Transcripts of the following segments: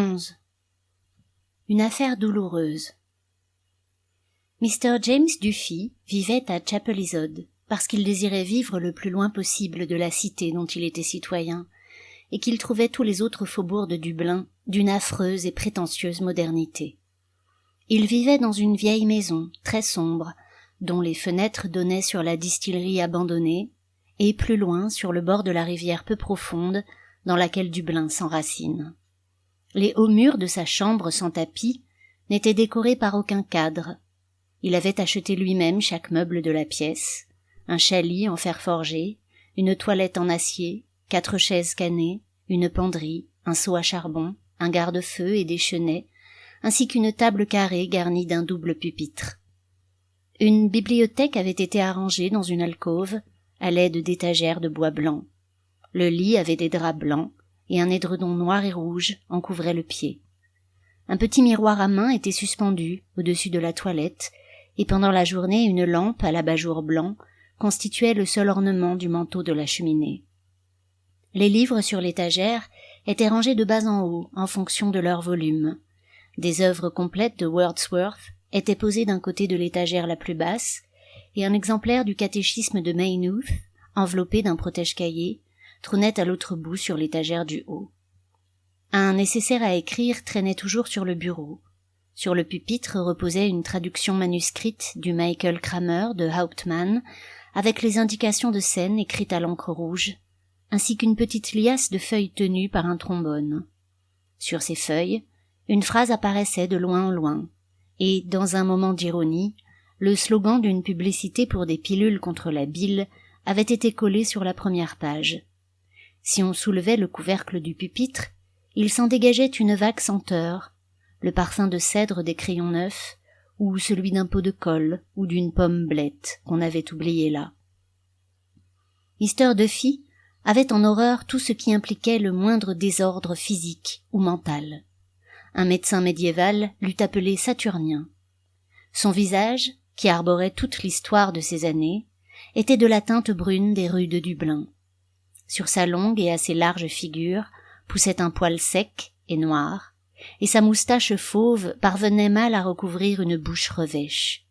11. Une affaire douloureuse. Mr. James Duffy vivait à Chapelizod parce qu'il désirait vivre le plus loin possible de la cité dont il était citoyen et qu'il trouvait tous les autres faubourgs de Dublin d'une affreuse et prétentieuse modernité. Il vivait dans une vieille maison très sombre dont les fenêtres donnaient sur la distillerie abandonnée et plus loin sur le bord de la rivière peu profonde dans laquelle Dublin s'enracine. Les hauts murs de sa chambre sans tapis n'étaient décorés par aucun cadre. Il avait acheté lui-même chaque meuble de la pièce, un chalit en fer forgé, une toilette en acier, 4 chaises cannées, une penderie, un seau à charbon, un garde-feu et des chenets, ainsi qu'une table carrée garnie d'un double pupitre. Une bibliothèque avait été arrangée dans une alcôve à l'aide d'étagères de bois blanc. Le lit avait des draps blancs et un édredon noir et rouge en couvrait le pied. Un petit miroir à main était suspendu au-dessus de la toilette et pendant la journée une lampe à l'abat-jour blanc constituait le seul ornement du manteau de la cheminée. Les livres sur l'étagère étaient rangés de bas en haut en fonction de leur volume. Des œuvres complètes de Wordsworth étaient posées d'un côté de l'étagère la plus basse et un exemplaire du catéchisme de Maynooth, enveloppé d'un protège-cahier, trônait à l'autre bout sur l'étagère du haut. Un nécessaire à écrire traînait toujours sur le bureau. Sur le pupitre reposait une traduction manuscrite du Michael Kramer de Hauptmann, avec les indications de scène écrites à l'encre rouge, ainsi qu'une petite liasse de feuilles tenues par un trombone. Sur ces feuilles, une phrase apparaissait de loin en loin, et, dans un moment d'ironie, le slogan d'une publicité pour des pilules contre la bile avait été collé sur la première page. Si on soulevait le couvercle du pupitre, il s'en dégageait une vague senteur, le parfum de cèdre des crayons neufs, ou celui d'un pot de colle ou d'une pomme blette qu'on avait oublié là. Mr. Duffy avait en horreur tout ce qui impliquait le moindre désordre physique ou mental. Un médecin médiéval l'eût appelé saturnien. Son visage, qui arborait toute l'histoire de ces années, était de la teinte brune des rues de Dublin. Sur sa longue et assez large figure poussait un poil sec et noir, et sa moustache fauve parvenait mal à recouvrir une bouche revêche.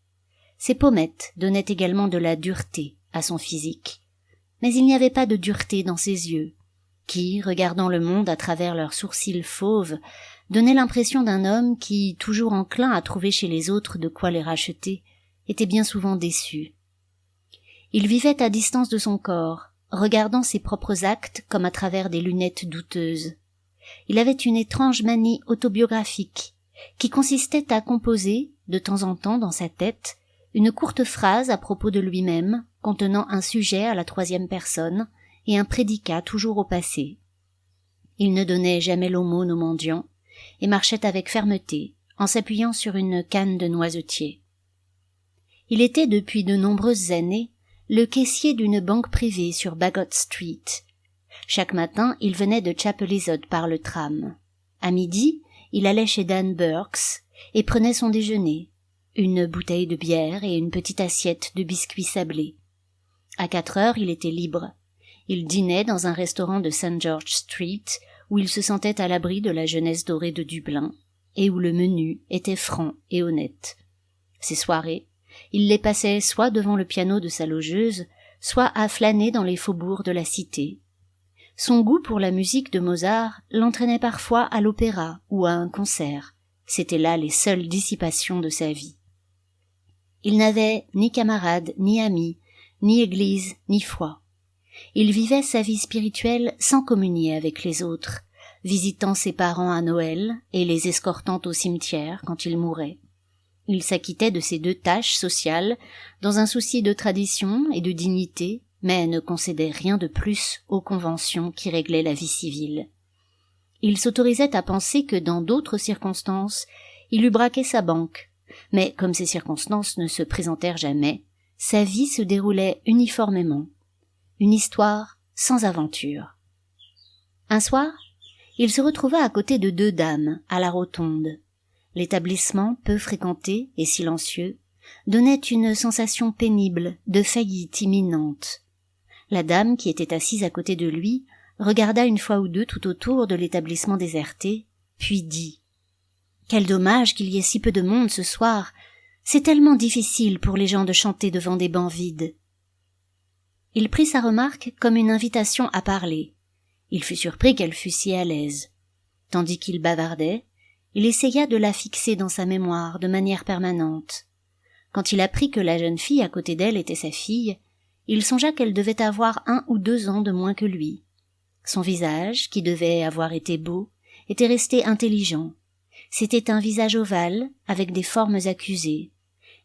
Ses pommettes donnaient également de la dureté à son physique, mais il n'y avait pas de dureté dans ses yeux, qui, regardant le monde à travers leurs sourcils fauves, donnaient l'impression d'un homme qui, toujours enclin à trouver chez les autres de quoi les racheter, était bien souvent déçu. Il vivait à distance de son corps, regardant ses propres actes comme à travers des lunettes douteuses. Il avait une étrange manie autobiographique, qui consistait à composer, de temps en temps dans sa tête, une courte phrase à propos de lui-même, contenant un sujet à la 3e personne et un prédicat toujours au passé. Il ne donnait jamais l'aumône aux mendiants et marchait avec fermeté, en s'appuyant sur une canne de noisetier. Il était depuis de nombreuses années le caissier d'une banque privée sur Bagot Street. Chaque matin, il venait de Chapelizod par le tram. À midi, il allait chez Dan Burks et prenait son déjeuner, une bouteille de bière et une petite assiette de biscuits sablés. À 4 heures, il était libre. Il dînait dans un restaurant de St. George Street où il se sentait à l'abri de la jeunesse dorée de Dublin et où le menu était franc et honnête. Ses soirées, il les passait soit devant le piano de sa logeuse, soit à flâner dans les faubourgs de la cité. Son goût pour la musique de Mozart l'entraînait parfois à l'opéra ou à un concert. C'étaient là les seules dissipations de sa vie. Il n'avait ni camarades, ni amis, ni église, ni foi. Il vivait sa vie spirituelle sans communier avec les autres, visitant ses parents à Noël et les escortant au cimetière quand ils mouraient. Il s'acquittait de ces 2 tâches sociales dans un souci de tradition et de dignité, mais ne concédait rien de plus aux conventions qui réglaient la vie civile. Il s'autorisait à penser que dans d'autres circonstances, il eût braqué sa banque, mais comme ces circonstances ne se présentèrent jamais, sa vie se déroulait uniformément. Une histoire sans aventure. Un soir, il se retrouva à côté de 2 dames, à la rotonde. L'établissement, peu fréquenté et silencieux, donnait une sensation pénible de faillite imminente. La dame qui était assise à côté de lui regarda une fois ou deux tout autour de l'établissement déserté, puis dit « Quel dommage qu'il y ait si peu de monde ce soir. C'est tellement difficile pour les gens de chanter devant des bancs vides. » Il prit sa remarque comme une invitation à parler. Il fut surpris qu'elle fût si à l'aise. Tandis qu'il bavardait, il essaya de la fixer dans sa mémoire de manière permanente. Quand il apprit que la jeune fille à côté d'elle était sa fille, il songea qu'elle devait avoir 1 ou 2 ans de moins que lui. Son visage, qui devait avoir été beau, était resté intelligent. C'était un visage ovale, avec des formes accusées.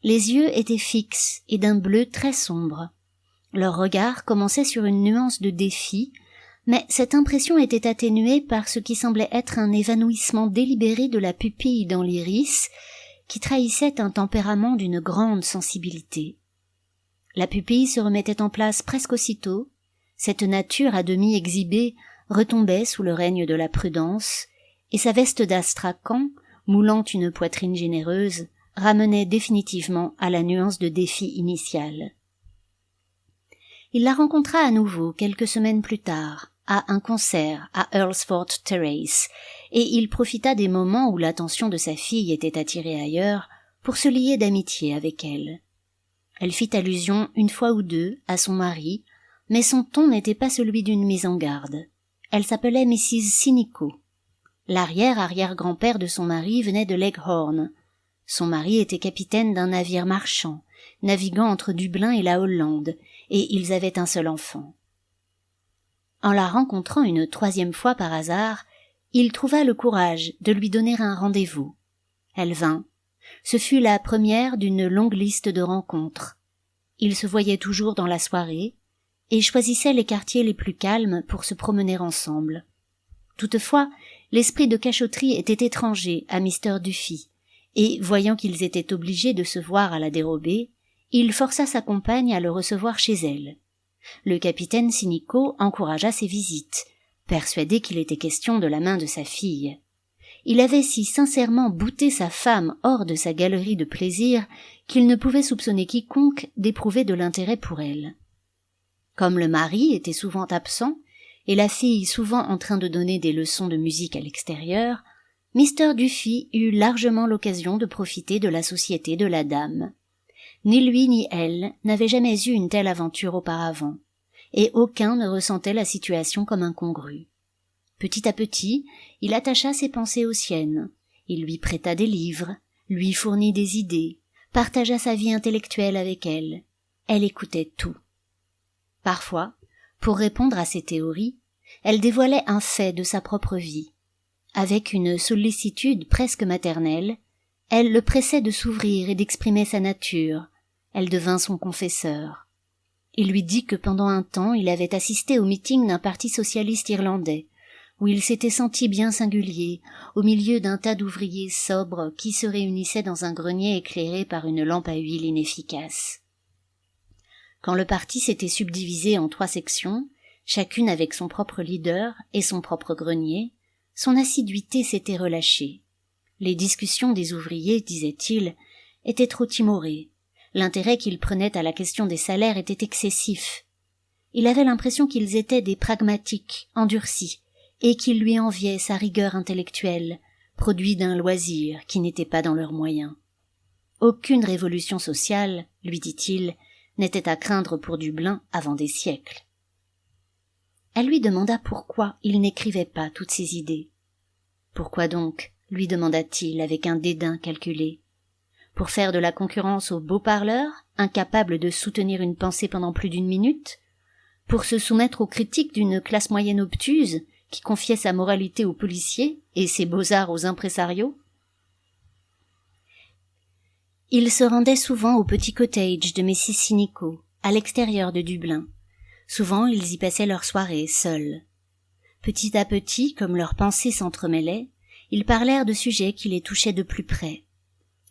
Les yeux étaient fixes et d'un bleu très sombre. Leur regard commençait sur une nuance de défi, mais cette impression était atténuée par ce qui semblait être un évanouissement délibéré de la pupille dans l'iris, qui trahissait un tempérament d'une grande sensibilité. La pupille se remettait en place presque aussitôt, cette nature à demi exhibée retombait sous le règne de la prudence, et sa veste d'astrakhan, moulant une poitrine généreuse, ramenait définitivement à la nuance de défi initiale. Il la rencontra à nouveau quelques semaines plus tard, à un concert à Earlsfort Terrace, et il profita des moments où l'attention de sa fille était attirée ailleurs pour se lier d'amitié avec elle. Elle fit allusion 1 fois ou 2 à son mari, mais son ton n'était pas celui d'une mise en garde. Elle s'appelait Mrs. Sinico. L'arrière-arrière-grand-père de son mari venait de Leghorn. Son mari était capitaine d'un navire marchand, naviguant entre Dublin et la Hollande, et ils avaient un seul enfant. En la rencontrant une 3e fois par hasard, il trouva le courage de lui donner un rendez-vous. Elle vint. Ce fut la première d'une longue liste de rencontres. Ils se voyaient toujours dans la soirée et choisissaient les quartiers les plus calmes pour se promener ensemble. Toutefois, l'esprit de cachotterie était étranger à Mr. Duffy, et, voyant qu'ils étaient obligés de se voir à la dérobée, il força sa compagne à le recevoir chez elle. Le capitaine Sinico encouragea ses visites, persuadé qu'il était question de la main de sa fille. Il avait si sincèrement bouté sa femme hors de sa galerie de plaisir qu'il ne pouvait soupçonner quiconque d'éprouver de l'intérêt pour elle. Comme le mari était souvent absent, et la fille souvent en train de donner des leçons de musique à l'extérieur, Mr. Duffy eut largement l'occasion de profiter de la société de la dame. Ni lui ni elle n'avaient jamais eu une telle aventure auparavant, et aucun ne ressentait la situation comme incongrue. Petit à petit, il attacha ses pensées aux siennes, il lui prêta des livres, lui fournit des idées, partagea sa vie intellectuelle avec elle. Elle écoutait tout. Parfois, pour répondre à ses théories, elle dévoilait un fait de sa propre vie. Avec une sollicitude presque maternelle, elle le pressait de s'ouvrir et d'exprimer sa nature. Elle devint son confesseur. Il lui dit que pendant un temps il avait assisté au meeting d'un parti socialiste irlandais, où il s'était senti bien singulier, au milieu d'un tas d'ouvriers sobres qui se réunissaient dans un grenier éclairé par une lampe à huile inefficace. Quand le parti s'était subdivisé en 3 sections, chacune avec son propre leader et son propre grenier, son assiduité s'était relâchée. Les discussions des ouvriers, disait-il, étaient trop timorées. L'intérêt qu'ils prenaient à la question des salaires était excessif. Il avait l'impression qu'ils étaient des pragmatiques, endurcis, et qu'ils lui enviaient sa rigueur intellectuelle, produit d'un loisir qui n'était pas dans leurs moyens. Aucune révolution sociale, lui dit-il, n'était à craindre pour Dublin avant des siècles. Elle lui demanda pourquoi il n'écrivait pas toutes ses idées. « Pourquoi donc ?» lui demanda-t-il avec un dédain calculé. « Pour faire de la concurrence aux beaux parleurs, incapables de soutenir une pensée pendant plus d'1 minute ? Pour se soumettre aux critiques d'une classe moyenne obtuse, qui confiait sa moralité aux policiers et ses beaux-arts aux impresarios ? » Il se rendait souvent au petit cottage de Mrs. Sinico, à l'extérieur de Dublin. Souvent, ils y passaient leurs soirées, seuls. Petit à petit, comme leurs pensées s'entremêlaient, ils parlèrent de sujets qui les touchaient de plus près.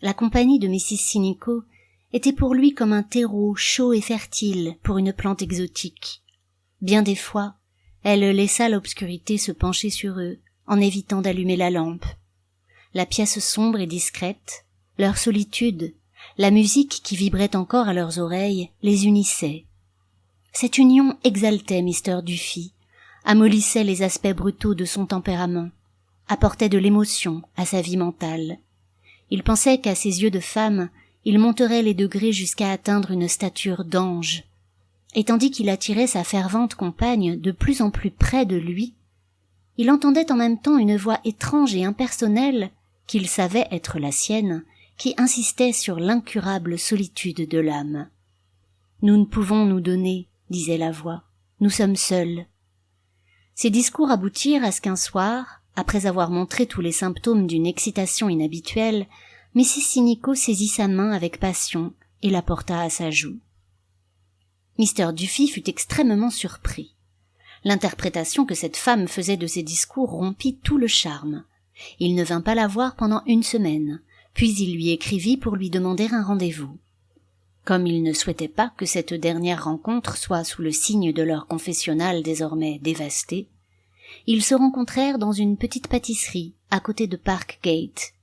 La compagnie de Mrs. Sinico était pour lui comme un terreau chaud et fertile pour une plante exotique. Bien des fois, elle laissa l'obscurité se pencher sur eux, en évitant d'allumer la lampe. La pièce sombre et discrète, leur solitude, la musique qui vibrait encore à leurs oreilles, les unissait. Cette union exaltait Mr. Duffy, amollissait les aspects brutaux de son tempérament. apportait de l'émotion à sa vie mentale. Il pensait qu'à ses yeux de femme, il monterait les degrés jusqu'à atteindre une stature d'ange. Et tandis qu'il attirait sa fervente compagne de plus en plus près de lui, il entendait en même temps une voix étrange et impersonnelle, qu'il savait être la sienne, qui insistait sur l'incurable solitude de l'âme. « Nous ne pouvons nous donner, » disait la voix, « nous sommes seuls. » Ces discours aboutirent à ce qu'un soir, après avoir montré tous les symptômes d'une excitation inhabituelle, Mrs. Sinico saisit sa main avec passion et la porta à sa joue. Mr. Duffy fut extrêmement surpris. L'interprétation que cette femme faisait de ses discours rompit tout le charme. Il ne vint pas la voir pendant 1 semaine, puis il lui écrivit pour lui demander un rendez-vous. Comme il ne souhaitait pas que cette dernière rencontre soit sous le signe de leur confessionnal désormais dévasté, ils se rencontrèrent dans une petite pâtisserie à côté de Park Gate.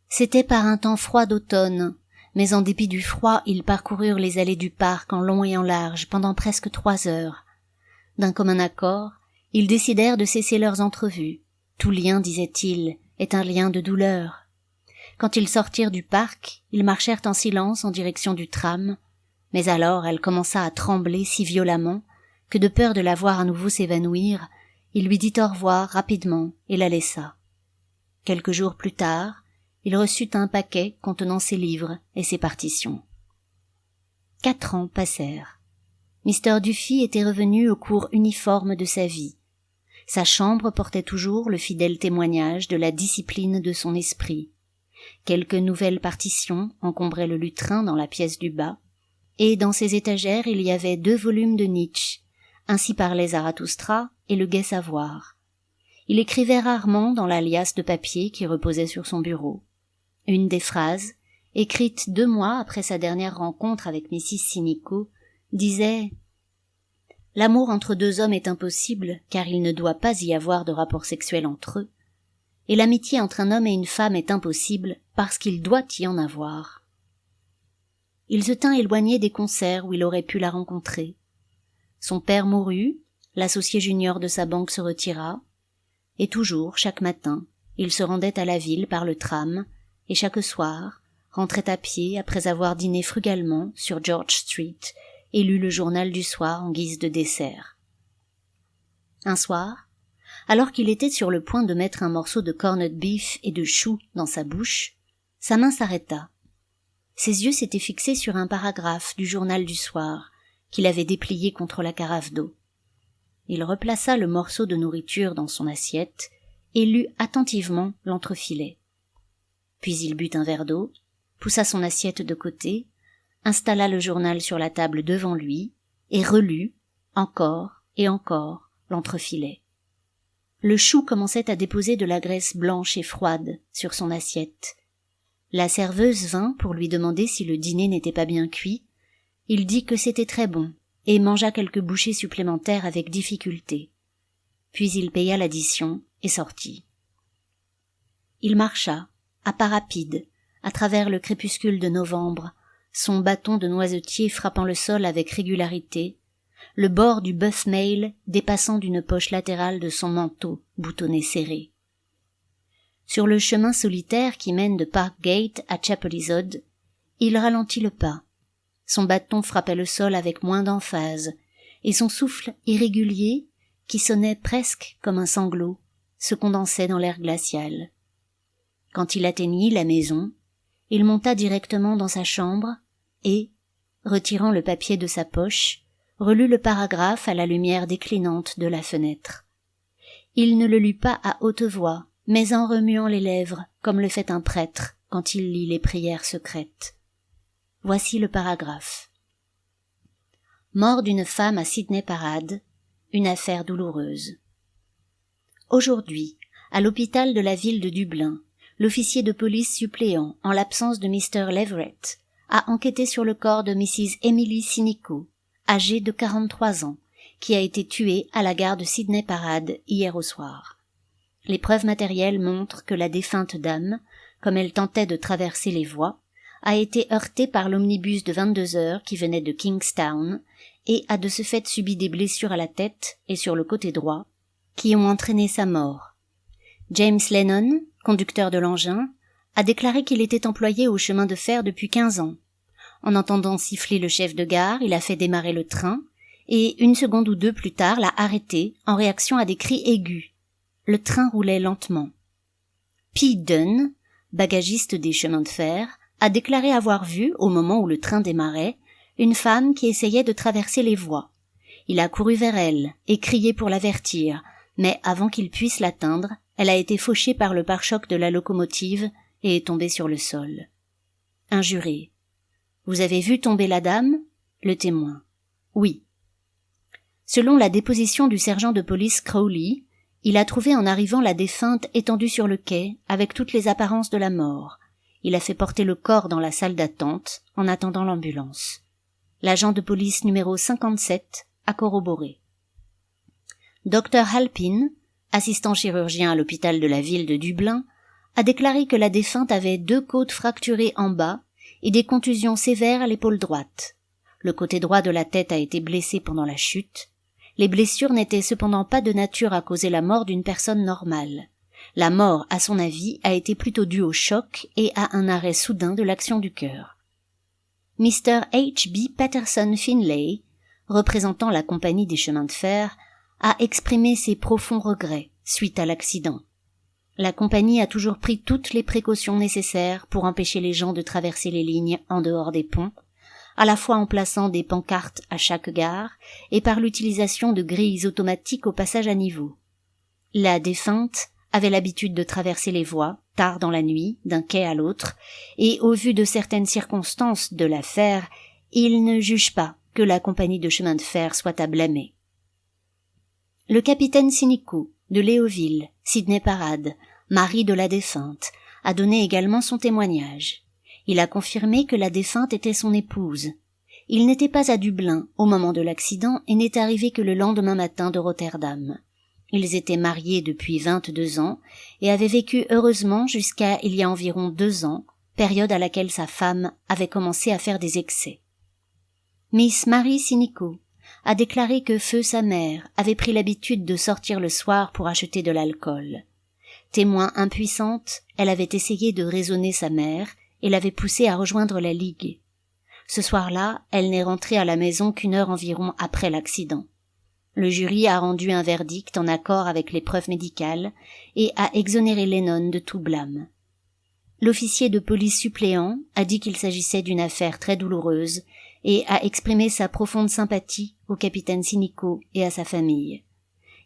C'était par un temps froid d'automne, mais en dépit du froid, ils parcoururent les allées du parc en long et en large pendant presque 3 heures. D'un commun accord, ils décidèrent de cesser leurs entrevues. Tout lien, disait-il, est un lien de douleur. Quand ils sortirent du parc, ils marchèrent en silence en direction du tram, mais alors elle commença à trembler si violemment que de peur de la voir à nouveau s'évanouir, il lui dit au revoir rapidement et la laissa. Quelques jours plus tard, il reçut un paquet contenant ses livres et ses partitions. 4 ans passèrent. Mr. Duffy était revenu au cours uniforme de sa vie. Sa chambre portait toujours le fidèle témoignage de la discipline de son esprit. Quelques nouvelles partitions encombraient le lutrin dans la pièce du bas, et dans ses étagères il y avait 2 volumes de Nietzsche, Ainsi parlait Zarathustra et le Gai Savoir. Il écrivait rarement dans la liasse de papier qui reposait sur son bureau. Une des phrases, écrite 2 mois après sa dernière rencontre avec Mrs. Sinico, disait « L'amour entre 2 hommes est impossible, car il ne doit pas y avoir de rapport sexuel entre eux, et l'amitié entre un homme et une femme est impossible parce qu'il doit y en avoir. » Il se tint éloigné des concerts où il aurait pu la rencontrer. Son père mourut, l'associé junior de sa banque se retira, et toujours, chaque matin, il se rendait à la ville par le tram, et chaque soir, rentrait à pied après avoir dîné frugalement sur George Street et lu le journal du soir en guise de dessert. Un soir, alors qu'il était sur le point de mettre un morceau de corned beef et de chou dans sa bouche, sa main s'arrêta. Ses yeux s'étaient fixés sur un paragraphe du journal du soir qu'il avait déplié contre la carafe d'eau. Il replaça le morceau de nourriture dans son assiette et lut attentivement l'entrefilet. Puis il but un verre d'eau, poussa son assiette de côté, installa le journal sur la table devant lui et relut, encore et encore, l'entrefilet. Le chou commençait à déposer de la graisse blanche et froide sur son assiette. La serveuse vint pour lui demander si le dîner n'était pas bien cuit. Il dit que c'était très bon et mangea quelques bouchées supplémentaires avec difficulté. Puis il paya l'addition et sortit. Il marcha, à pas rapides, à travers le crépuscule de novembre, son bâton de noisetier frappant le sol avec régularité, le bord du bœuf mail dépassant d'une poche latérale de son manteau boutonné serré. Sur le chemin solitaire qui mène de Park Gate à Chapelizod, il ralentit le pas. Son bâton frappait le sol avec moins d'emphase, et son souffle irrégulier, qui sonnait presque comme un sanglot, se condensait dans l'air glacial. Quand il atteignit la maison, il monta directement dans sa chambre et, retirant le papier de sa poche, relut le paragraphe à la lumière déclinante de la fenêtre. Il ne le lut pas à haute voix, mais en remuant les lèvres, comme le fait un prêtre quand il lit les prières secrètes. Voici le paragraphe. Mort d'une femme à Sydney Parade, une affaire douloureuse. Aujourd'hui, à l'hôpital de la ville de Dublin, l'officier de police suppléant, en l'absence de Mr. Leverett, a enquêté sur le corps de Mrs. Emily Sinico, âgée de 43 ans, qui a été tuée à la gare de Sydney Parade hier au soir. Les preuves matérielles montrent que la défunte dame, comme elle tentait de traverser les voies, a été heurtée par l'omnibus de 22 heures qui venait de Kingstown et a de ce fait subi des blessures à la tête et sur le côté droit, qui ont entraîné sa mort. James Lennon, conducteur de l'engin, a déclaré qu'il était employé au chemin de fer depuis 15 ans. En entendant siffler le chef de gare, il a fait démarrer le train et 1 seconde ou 2 plus tard l'a arrêté en réaction à des cris aigus. Le train roulait lentement. P. Dunn, bagagiste des chemins de fer, a déclaré avoir vu, au moment où le train démarrait, une femme qui essayait de traverser les voies. Il a couru vers elle et crié pour l'avertir, mais avant qu'il puisse l'atteindre, elle a été fauchée par le pare-choc de la locomotive et est tombée sur le sol. Un juré. Vous avez vu tomber la dame? Le témoin. Oui. Selon la déposition du sergent de police Crowley, il a trouvé en arrivant la défunte étendue sur le quai avec toutes les apparences de la mort. Il a fait porter le corps dans la salle d'attente en attendant l'ambulance. L'agent de police numéro 57 a corroboré. Dr Halpin, assistant chirurgien à l'hôpital de la ville de Dublin, a déclaré que la défunte avait 2 côtes fracturées en bas et des contusions sévères à l'épaule droite. Le côté droit de la tête a été blessé pendant la chute. Les blessures n'étaient cependant pas de nature à causer la mort d'une personne normale. La mort, à son avis, a été plutôt due au choc et à un arrêt soudain de l'action du cœur. Mr. H. B. Patterson Finlay, représentant la compagnie des chemins de fer, a exprimé ses profonds regrets suite à l'accident. La compagnie a toujours pris toutes les précautions nécessaires pour empêcher les gens de traverser les lignes en dehors des ponts, à la fois en plaçant des pancartes à chaque gare et par l'utilisation de grilles automatiques au passage à niveau. La défunte avait l'habitude de traverser les voies, tard dans la nuit, d'un quai à l'autre, et au vu de certaines circonstances de l'affaire, il ne juge pas que la compagnie de chemin de fer soit à blâmer. Le capitaine Sinico, de Léoville, Sydney Parade, mari de la défunte, a donné également son témoignage. Il a confirmé que la défunte était son épouse. Il n'était pas à Dublin au moment de l'accident et n'est arrivé que le lendemain matin de Rotterdam. Ils étaient mariés depuis 22 ans et avaient vécu heureusement jusqu'à il y a environ 2 ans, période à laquelle sa femme avait commencé à faire des excès. Miss Mary Sinico a déclaré que feu sa mère avait pris l'habitude de sortir le soir pour acheter de l'alcool. Témoin impuissante, elle avait essayé de raisonner sa mère et l'avait poussée à rejoindre la Ligue. Ce soir-là, elle n'est rentrée à la maison qu'1 heure environ après l'accident. Le jury a rendu un verdict en accord avec les preuves médicales et a exonéré Lennon de tout blâme. L'officier de police suppléant a dit qu'il s'agissait d'une affaire très douloureuse et a exprimé sa profonde sympathie au capitaine Sinico et à sa famille.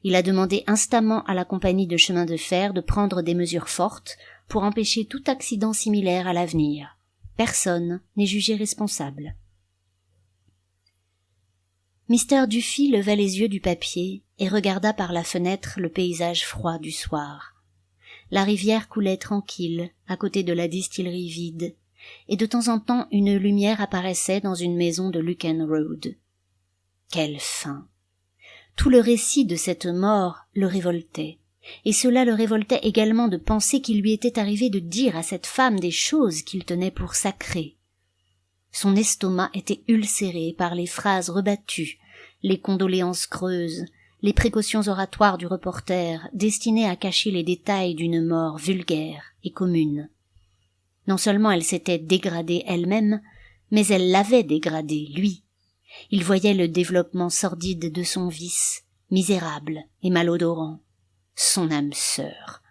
Il a demandé instamment à la compagnie de chemin de fer de prendre des mesures fortes pour empêcher tout accident similaire à l'avenir. Personne n'est jugé responsable. Mr. Duffy leva les yeux du papier et regarda par la fenêtre le paysage froid du soir. La rivière coulait tranquille à côté de la distillerie vide, et de temps en temps une lumière apparaissait dans une maison de Lucan Road. Quelle fin! Tout le récit de cette mort le révoltait, et cela le révoltait également de penser qu'il lui était arrivé de dire à cette femme des choses qu'il tenait pour sacrées. Son estomac était ulcéré par les phrases rebattues, les condoléances creuses, les précautions oratoires du reporter destinées à cacher les détails d'une mort vulgaire et commune. Non seulement elle s'était dégradée elle-même, mais elle l'avait dégradé, lui. Il voyait le développement sordide de son vice, misérable et malodorant. Son âme sœur.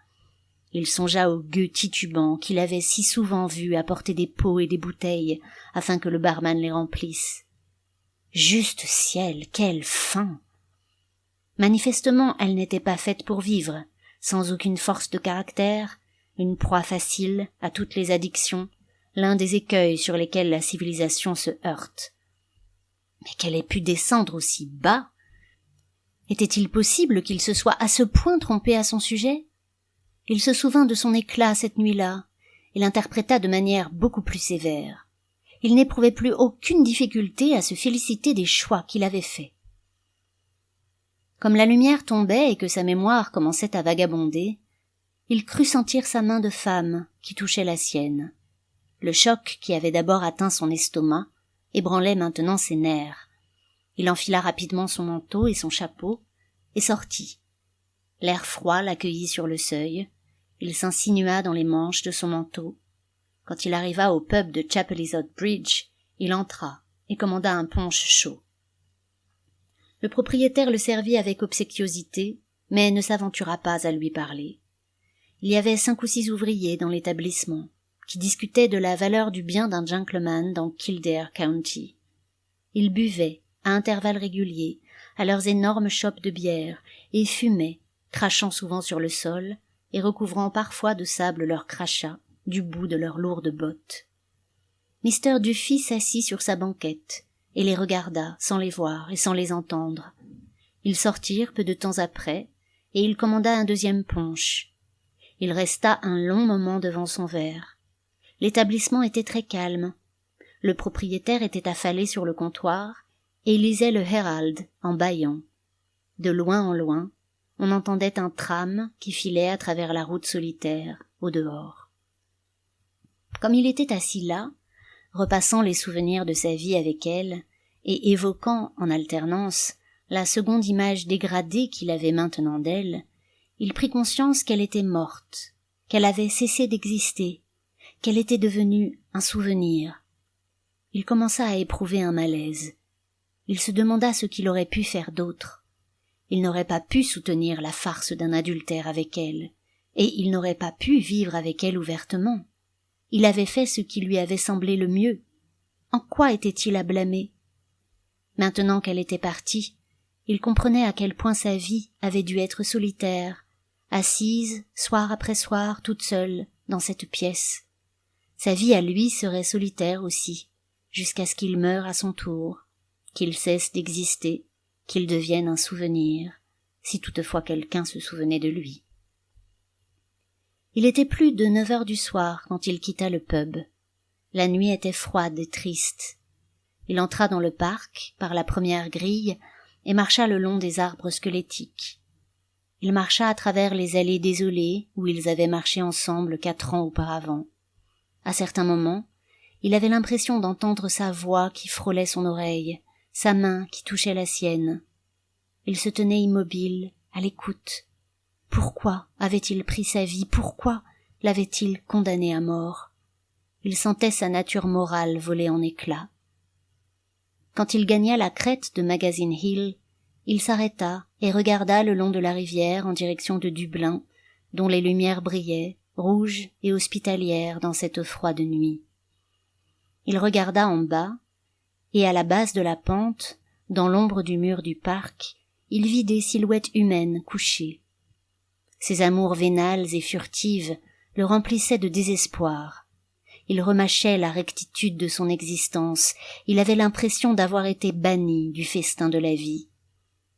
Il songea au gueux titubant qu'il avait si souvent vu apporter des pots et des bouteilles afin que le barman les remplisse. Juste ciel, quelle faim! Manifestement, elle n'était pas faite pour vivre, sans aucune force de caractère, une proie facile à toutes les addictions, l'un des écueils sur lesquels la civilisation se heurte. Mais qu'elle ait pu descendre aussi bas! Était-il possible qu'il se soit à ce point trompé à son sujet? Il se souvint de son éclat cette nuit-là, et l'interpréta de manière beaucoup plus sévère. Il n'éprouvait plus aucune difficulté à se féliciter des choix qu'il avait faits. Comme la lumière tombait et que sa mémoire commençait à vagabonder, il crut sentir sa main de femme qui touchait la sienne. Le choc qui avait d'abord atteint son estomac ébranlait maintenant ses nerfs. Il enfila rapidement son manteau et son chapeau et sortit. L'air froid l'accueillit sur le seuil, Il s'insinua dans les manches de son manteau. Quand il arriva au pub de Chapelizod Bridge, il entra et commanda un punch chaud. Le propriétaire le servit avec obséquiosité, mais ne s'aventura pas à lui parler. Il y avait 5 ou 6 ouvriers dans l'établissement, qui discutaient de la valeur du bien d'un gentleman dans Kildare County. Ils buvaient, à intervalles réguliers, à leurs énormes chopes de bière, et fumaient, crachant souvent sur le sol, et recouvrant parfois de sable leurs crachats, du bout de leurs lourdes bottes. Mr. Duffy s'assit sur sa banquette, et les regarda sans les voir et sans les entendre. Ils sortirent peu de temps après, et il commanda un 2e punch. Il resta un long moment devant son verre. L'établissement était très calme. Le propriétaire était affalé sur le comptoir, et lisait le Herald en bâillant. De loin en loin, on entendait un tram qui filait à travers la route solitaire, au dehors. Comme il était assis là, repassant les souvenirs de sa vie avec elle, et évoquant, en alternance, la seconde image dégradée qu'il avait maintenant d'elle, il prit conscience qu'elle était morte, qu'elle avait cessé d'exister, qu'elle était devenue un souvenir. Il commença à éprouver un malaise. Il se demanda ce qu'il aurait pu faire d'autre. Il n'aurait pas pu soutenir la farce d'un adultère avec elle, et il n'aurait pas pu vivre avec elle ouvertement. Il avait fait ce qui lui avait semblé le mieux. En quoi était-il à blâmer? Maintenant qu'elle était partie, il comprenait à quel point sa vie avait dû être solitaire, assise, soir après soir, toute seule, dans cette pièce. Sa vie à lui serait solitaire aussi, jusqu'à ce qu'il meure à son tour, qu'il cesse d'exister, qu'il devienne un souvenir, si toutefois quelqu'un se souvenait de lui. Il était plus de 9 heures du soir quand il quitta le pub. La nuit était froide et triste. Il entra dans le parc, par la première grille, et marcha le long des arbres squelettiques. Il marcha à travers les allées désolées où ils avaient marché ensemble 4 ans auparavant. À certains moments, il avait l'impression d'entendre sa voix qui frôlait son oreille, sa main qui touchait la sienne. Il se tenait immobile, à l'écoute. Pourquoi avait-il pris sa vie? Pourquoi l'avait-il condamné à mort? Il sentait sa nature morale voler en éclats. Quand il gagna la crête de Magazine Hill, il s'arrêta et regarda le long de la rivière en direction de Dublin, dont les lumières brillaient, rouges et hospitalières dans cette froide nuit. Il regarda en bas, et à la base de la pente, dans l'ombre du mur du parc, il vit des silhouettes humaines couchées. Ses amours vénales et furtives le remplissaient de désespoir. Il remâchait la rectitude de son existence, il avait l'impression d'avoir été banni du festin de la vie.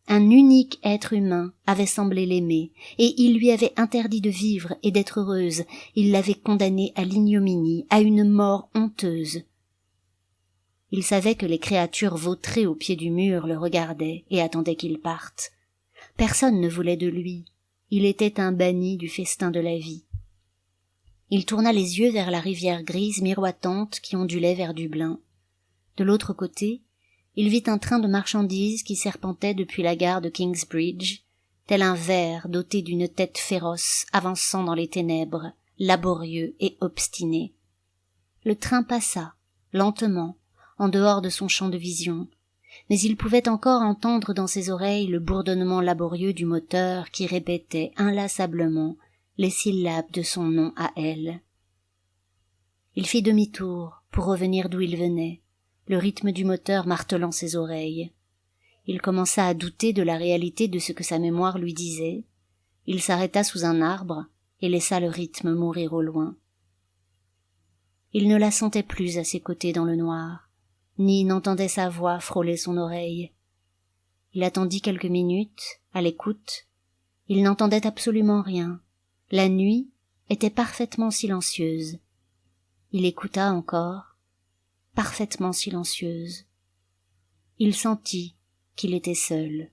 Un unique être humain avait semblé l'aimer, et il lui avait interdit de vivre et d'être heureuse, il l'avait condamnée à l'ignominie, à une mort honteuse. Il savait que les créatures vautrées au pied du mur le regardaient et attendaient qu'il parte. Personne ne voulait de lui, il était un banni du festin de la vie. Il tourna les yeux vers la rivière grise miroitante qui ondulait vers Dublin. De l'autre côté, il vit un train de marchandises qui serpentait depuis la gare de Kingsbridge, tel un ver doté d'une tête féroce avançant dans les ténèbres, laborieux et obstiné. Le train passa, lentement, en dehors de son champ de vision, mais il pouvait encore entendre dans ses oreilles le bourdonnement laborieux du moteur qui répétait inlassablement les syllabes de son nom à elle. Il fit demi-tour pour revenir d'où il venait, le rythme du moteur martelant ses oreilles. Il commença à douter de la réalité de ce que sa mémoire lui disait. Il s'arrêta sous un arbre et laissa le rythme mourir au loin. Il ne la sentait plus à ses côtés dans le noir, ni n'entendait sa voix frôler son oreille. Il attendit quelques minutes, à l'écoute. Il n'entendait absolument rien. La nuit était parfaitement silencieuse. Il écouta encore, parfaitement silencieuse. Il sentit qu'il était seul.